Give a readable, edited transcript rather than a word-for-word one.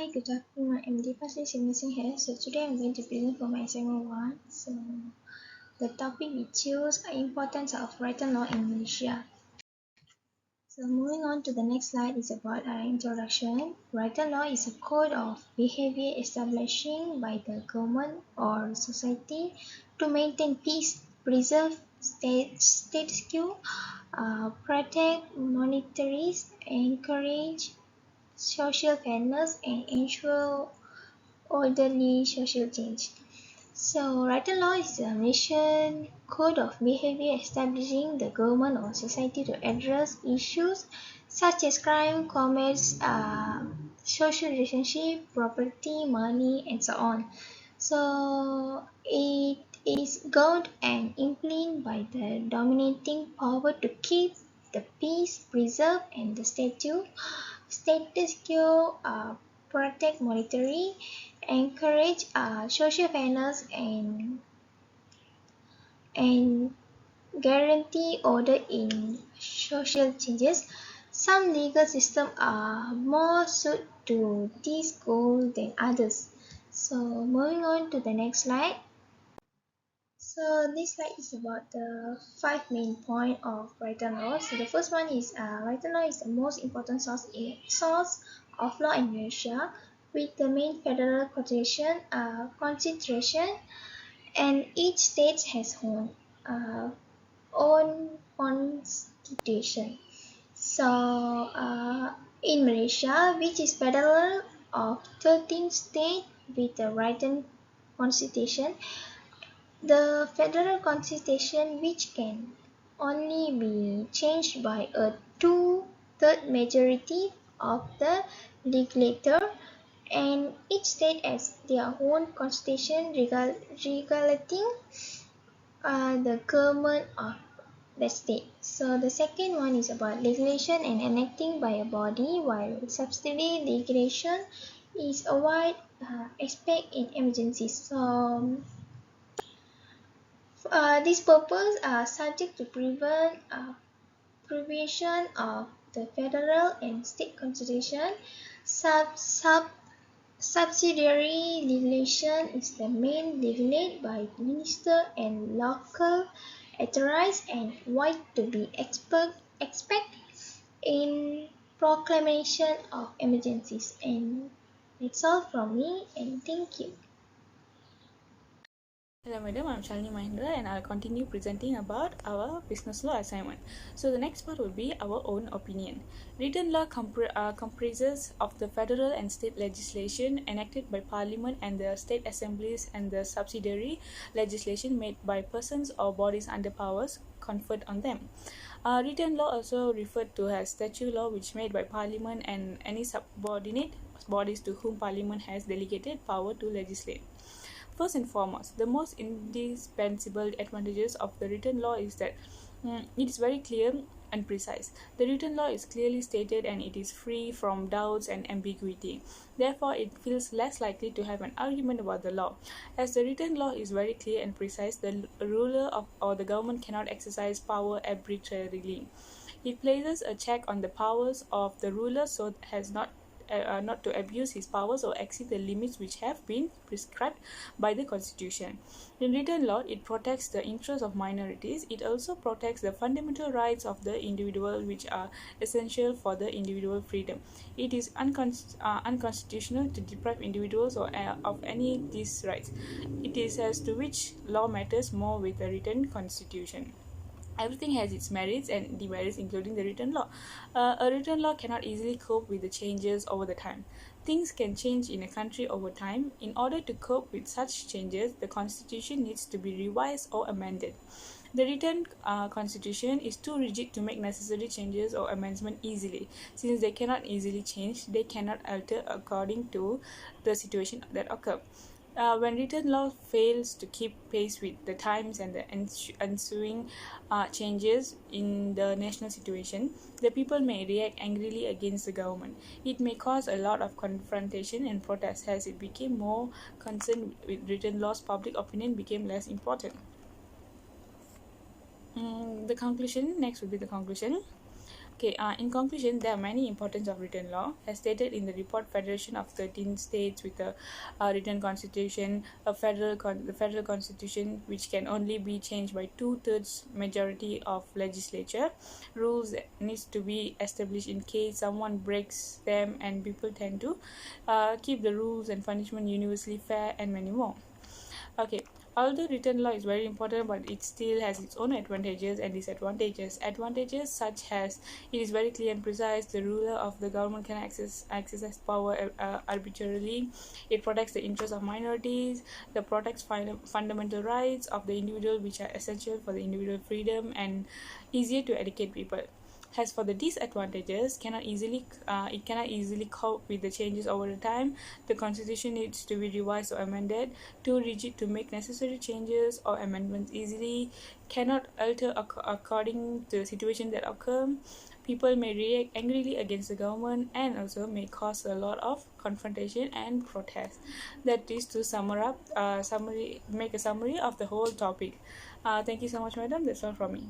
Hi, good afternoon. I'm Deepasri Shaalini here. So today I'm going to present for my assignment 1. So the topic we choose importance of written law in Malaysia. So moving on to the next slide is about our introduction. Written law is a code of behavior establishing by the government or society to maintain peace, preserve status quo, protect monetaries, encourage social fairness, and ensure orderly social change. So, written law is a nation code of behavior establishing the government or society to address issues such as crime, commerce, social relationship, property, money, and so on. So, it is governed and implemented by the dominating power to keep the peace, preserve, and the status quo, protect monetary, encourage social fairness, and guarantee order in social changes. Some legal systems are more suited to this goal than others. So moving on to the next slide. So this slide is about the 5 main points of written law. So the first one is written law is the most important source of law in Malaysia, with the main federal constitution, and each state has own constitution. So in Malaysia, which is federal of 13 states with a written constitution, the federal constitution, which can only be changed by a two-third majority of the legislature, and each state has their own constitution regulating the government of the state. So the second one is about legislation and enacting by a body, while subsidiary legislation is a wide aspect in emergencies. So these purposes are subject to provision of the federal and state constitution. Subsidiary legislation is the main legislated by minister and local authorities and wide to be expect in proclamation of emergencies. And that's all from me, and thank you. Hello madam, I'm Shalini Mahendra and I'll continue presenting about our business law assignment. So the next part will be our own opinion. Written law comprises of the federal and state legislation enacted by parliament and the state assemblies, and the subsidiary legislation made by persons or bodies under powers conferred on them. Written law also referred to as statute law, which made by parliament and any subordinate bodies to whom parliament has delegated power to legislate. First and foremost, the most indispensable advantages of the written law is that it is very clear and precise. The written law is clearly stated and it is free from doubts and ambiguity. Therefore, it feels less likely to have an argument about the law. As the written law is very clear and precise, the ruler or the government cannot exercise power arbitrarily. It places a check on the powers of the ruler so as not to abuse his powers or exceed the limits which have been prescribed by the Constitution. In written law, it protects the interests of minorities. It also protects the fundamental rights of the individual, which are essential for the individual freedom. It is unconstitutional to deprive individuals of any of these rights. It is as to which law matters more with the written Constitution. Everything has its merits and demerits, including the written law. A written law cannot easily cope with the changes over the time. Things can change in a country over time. In order to cope with such changes, the constitution needs to be revised or amended. The written constitution is too rigid to make necessary changes or amendment easily. Since they cannot easily change, they cannot alter according to the situation that occur. When written law fails to keep pace with the times and the ensuing changes in the national situation, the people may react angrily against the government. It may cause a lot of confrontation and protest. As it became more concerned with written laws, public opinion became less important. The conclusion, next will be the conclusion. Okay, in conclusion, there are many importance of written law. As stated in the report, Federation of 13 states with a written constitution, the federal constitution, which can only be changed by two-thirds majority of legislature. Rules needs to be established in case someone breaks them, and people tend to keep the rules and punishment universally fair, and many more. Okay, although written law is very important, but it still has its own advantages and disadvantages. Advantages such as it is very clear and precise. The ruler of the government can exercise power arbitrarily. It protects the interests of minorities. It protects fundamental rights of the individual, which are essential for the individual freedom and easier to educate people. As for the disadvantages, it cannot easily cope with the changes over the time. The constitution needs to be revised or amended. Too rigid to make necessary changes or amendments easily. Cannot alter according to the situation that occur. People may react angrily against the government, and also may cause a lot of confrontation and protest. That is to make a summary of the whole topic. Thank you so much, madam. That's all from me.